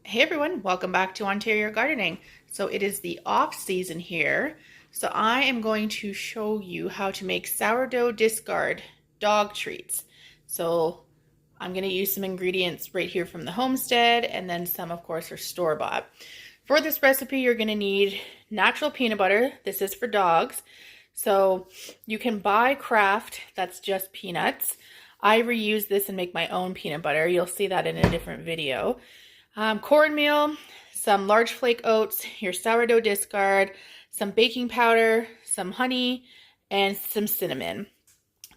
Hey everyone, welcome back to Ontario Gardening. So it is the off season here. So I am going to show you how to make sourdough discard dog treats. So I'm going to use some ingredients right here from the Homestead and then some of course are store-bought. For this recipe you're going to need natural peanut butter. This is for dogs. So you can buy Kraft, that's just peanuts. I reuse this and make my own peanut butter. You'll see that in a different video. Cornmeal, some large flake oats, your sourdough discard, some baking powder, some honey, and some cinnamon.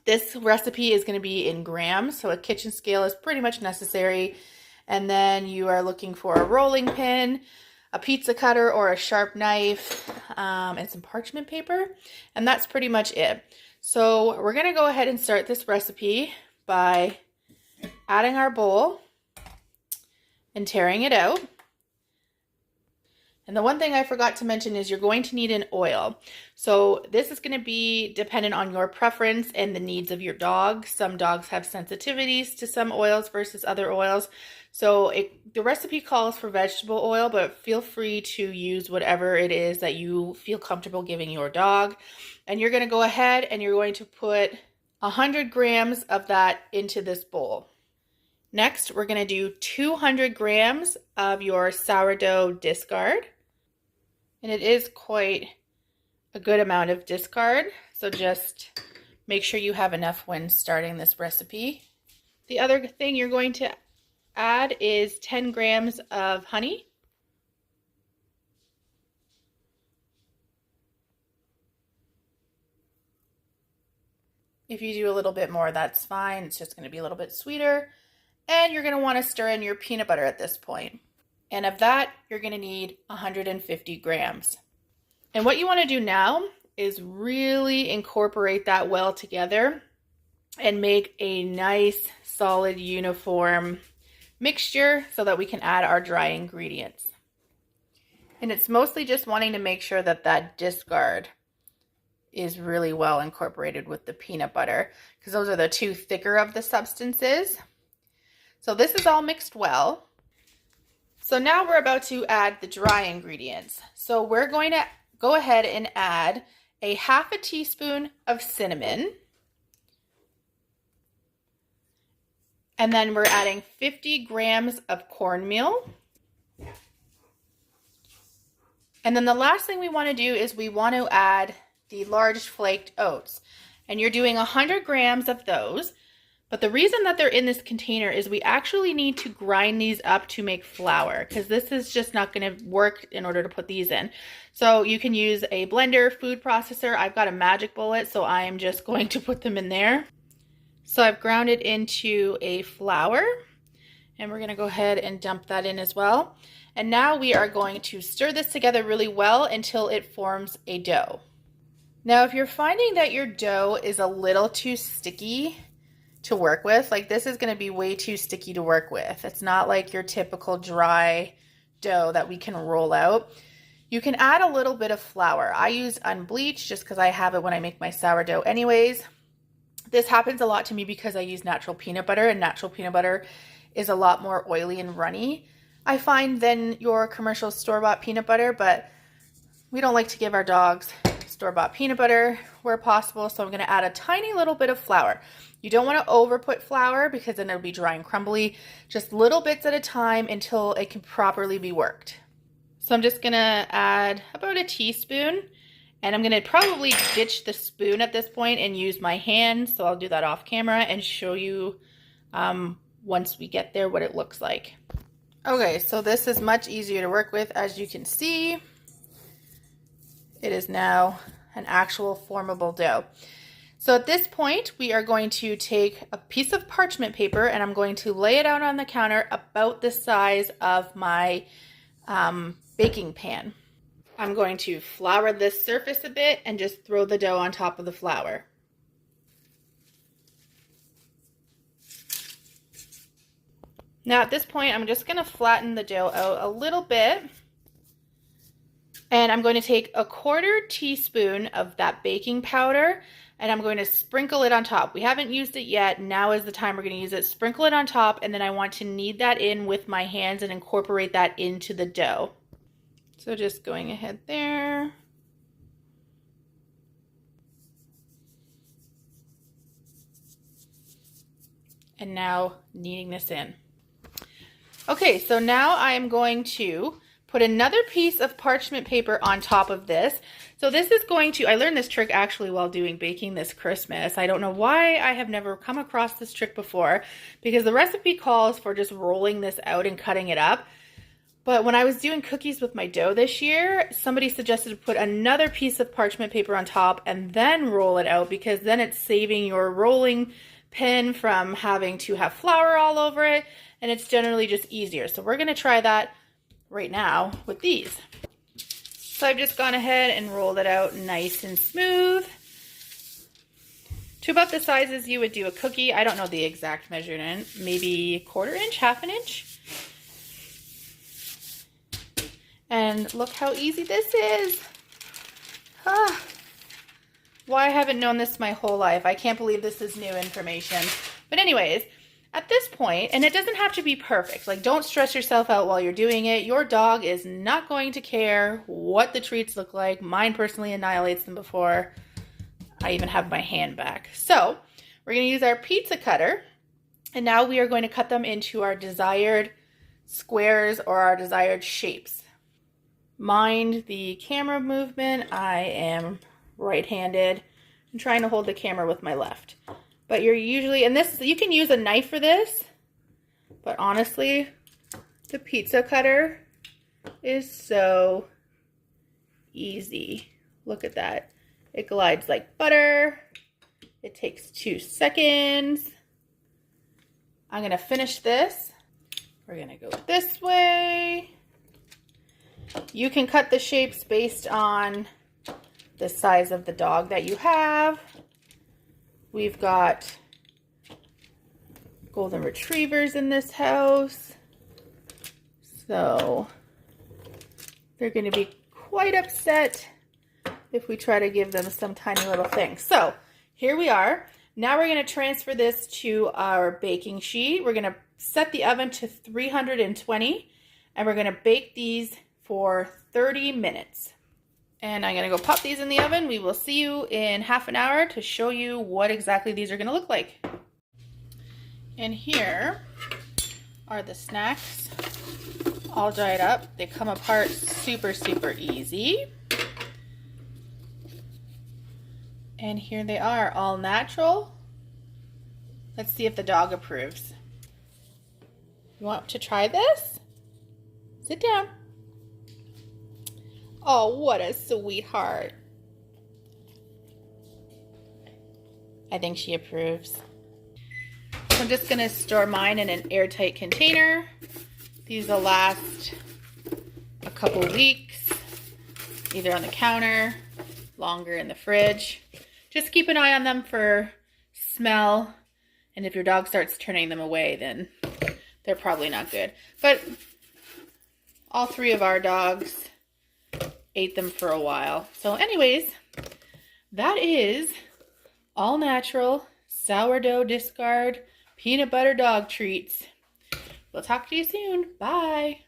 This recipe is going to be in grams, so a kitchen scale is pretty much necessary. And then you are looking for a rolling pin, a pizza cutter or a sharp knife, and some parchment paper. And that's pretty much it. So we're going to go ahead and start this recipe by adding our bowl and tearing it out. And the one thing I forgot to mention is you're going to need an oil. So this is going to be dependent on your preference and the needs of your dog. Some dogs have sensitivities to some oils versus other oils. So the recipe calls for vegetable oil, but feel free to use whatever it is that you feel comfortable giving your dog. And you're going to go ahead and you're going to put 100 grams of that into this bowl. Next, we're going to do 200 grams of your sourdough discard. And it is quite a good amount of discard, so just make sure you have enough when starting this recipe. The other thing you're going to add is 10 grams of honey. If you do a little bit more, that's fine. It's just going to be a little bit sweeter. And you're going to want to stir in your peanut butter at this point. And of that, you're going to need 150 grams. And what you want to do now is really incorporate that well together and make a nice, solid, uniform mixture so that we can add our dry ingredients. And it's mostly just wanting to make sure that that discard is really well incorporated with the peanut butter, because those are the two thicker of the substances. So this is all mixed well. So now we're about to add the dry ingredients. So we're going to go ahead and add a half a teaspoon of cinnamon. And then we're adding 50 grams of cornmeal. And then the last thing we want to do is we want to add the large flaked oats. And you're doing 100 grams of those. But the reason that they're in this container is we actually need to grind these up to make flour, because this is just not going to work in order to put these in. So you can use a blender, food processor. I've got a magic bullet, so I am just going to put them in there. So I've ground it into a flour, and we're going to go ahead and dump that in as well. And now we are going to stir this together really well until it forms a dough. Now, if you're finding that your dough is a little too sticky to work with, like this is going to be way too sticky to work with. It's not like your typical dry dough that we can roll out. You can add a little bit of flour. I use unbleached just because I have it when I make my sourdough anyways. This happens a lot to me because I use natural peanut butter, and natural peanut butter is a lot more oily and runny, I find, than your commercial store-bought peanut butter, but we don't like to give our dogs store-bought peanut butter where possible, so I'm going to add a tiny little bit of flour. You don't want to over put flour because then it'll be dry and crumbly. Just little bits at a time until it can properly be worked. So I'm just going to add about a teaspoon, and I'm going to probably ditch the spoon at this point and use my hands. So I'll do that off camera and show you once we get there what it looks like. Okay, so this is much easier to work with. As you can see, it is now an actual formable dough. So at this point, we are going to take a piece of parchment paper and I'm going to lay it out on the counter about the size of my baking pan. I'm going to flour this surface a bit and just throw the dough on top of the flour. Now at this point, I'm just going to flatten the dough out a little bit. And I'm going to take a 1/4 teaspoon of that baking powder, and I'm going to sprinkle it on top. We haven't used it yet. Now is the time we're going to use it. Sprinkle it on top, and then I want to knead that in with my hands and incorporate that into the dough. So just going ahead there. And now kneading this in. Okay, so now I am going to put another piece of parchment paper on top of this. So this is going to, I learned this trick actually while doing baking this Christmas. I don't know why I have never come across this trick before, because the recipe calls for just rolling this out and cutting it up. But when I was doing cookies with my dough this year, somebody suggested to put another piece of parchment paper on top and then roll it out, because then it's saving your rolling pin from having to have flour all over it, and it's generally just easier. So we're going to try that right now with these. So I've just gone ahead and rolled it out nice and smooth to about the sizes you would do a cookie. I don't know the exact measurement, maybe 1/4 inch, 1/2 inch. And look how easy this is. Why I haven't known this my whole life. I can't believe this is new information. But anyways, at this point, and it doesn't have to be perfect. Like, don't stress yourself out while you're doing it. Your dog is not going to care what the treats look like. Mine personally annihilates them before I even have my hand back. So we're going to use our pizza cutter. And now we are going to cut them into our desired squares or our desired shapes. Mind the camera movement. I am right-handed. I'm trying to hold the camera with my left. But you're usually, and this, you can use a knife for this, but honestly, the pizza cutter is so easy. Look at that. It glides like butter. It takes 2 seconds. I'm gonna finish this. We're gonna go this way. You can cut the shapes based on the size of the dog that you have. We've got golden retrievers in this house, so they're going to be quite upset if we try to give them some tiny little thing. So here we are. Now we're going to transfer this to our baking sheet. We're going to set the oven to 320, and we're going to bake these for 30 minutes. And I'm going to go pop these in the oven. We will see you in half an hour to show you what exactly these are going to look like. And here are the snacks all dried up. They come apart super, super easy. And here they are, all natural. Let's see if the dog approves. You want to try this? Sit down. Oh, what a sweetheart. I think she approves. So I'm just going to store mine in an airtight container. These will last a couple weeks, either on the counter, longer in the fridge. Just keep an eye on them for smell, and if your dog starts turning them away, then they're probably not good. But all 3 of our dogs ate them for a while. So anyways, that is all natural sourdough discard peanut butter dog treats. We'll talk to you soon. Bye.